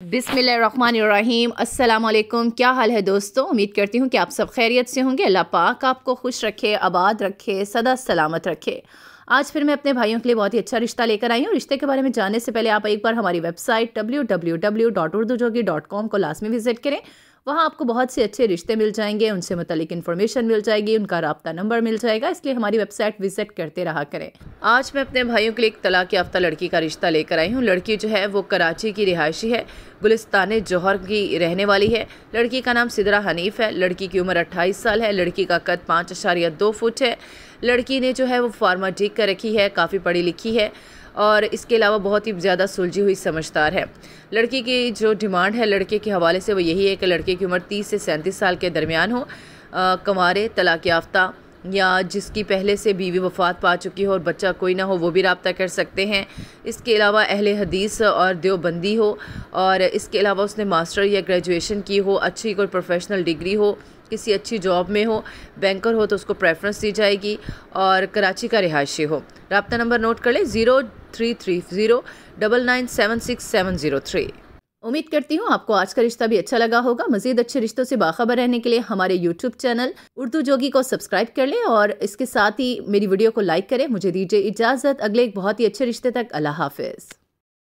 बिस्मिल्लाहिर्रहमानिर्रहीम। अस्सलाम वालेकुम। क्या हाल है दोस्तों? उम्मीद करती हूँ कि आप सब खैरियत से होंगे। अल्लाह पाक आपको खुश रखे, आबाद रखे, सदा सलामत रखे। आज फिर मैं अपने भाइयों के लिए बहुत ही अच्छा रिश्ता लेकर आई हूँ। रिश्ते के बारे में जानने से पहले आप एक बार हमारी वेबसाइट www.urdujogi.com को लाजमी विजिट करें। वहाँ आपको बहुत से अच्छे रिश्ते मिल जाएंगे, उनसे मुतालिक इन्फॉर्मेशन मिल जाएगी, उनका राब्ता नंबर मिल जाएगा, इसलिए हमारी वेबसाइट विजिट करते रहा करें। आज मैं अपने भाइयों के लिए एक तलाक याफ्ता लड़की का रिश्ता लेकर आई हूँ। लड़की जो है वो कराची की रिहायशी है, गुलिस्तान जौहर की रहने वाली है। लड़की का नाम सिदरा हनीफ है। लड़की की उम्र 28 साल है। लड़की का कद 5.2 फुट है। लड़की ने जो है वो फार्मा ठीक कर रखी है, काफ़ी पढ़ी लिखी है और इसके अलावा बहुत ही ज़्यादा सुलझी हुई समझदार है। लड़की की जो डिमांड है लड़के के हवाले से वो यही है कि लड़के की उम्र 30 से 37 साल के दरमियान हो, कंवारे, तलाक याफ्ता या जिसकी पहले से बीवी वफ़ात पा चुकी हो और बच्चा कोई ना हो वो भी रब्ता कर सकते हैं। इसके अलावा अहले हदीस और देवबंदी हो और इसके अलावा उसने मास्टर या ग्रेजुएशन की हो, अच्छी कोई प्रोफेशनल डिग्री हो, किसी अच्छी जॉब में हो, बैंकर हो तो उसको प्रेफरेंस दी जाएगी और कराची का रिहायशी हो। रब्ता नंबर नोट कर लें 033099776703। उम्मीद करती हूँ आपको आज का रिश्ता भी अच्छा लगा होगा। मज़ीद अच्छे रिश्तों से बाखबर रहने के लिए हमारे यूट्यूब चैनल उर्दू जोगी को सब्सक्राइब कर लें और इसके साथ ही मेरी वीडियो को लाइक करें। मुझे दीजिए इजाज़त। अगले एक बहुत ही अच्छे रिश्ते तक। अल्लाह हाफ़िज़।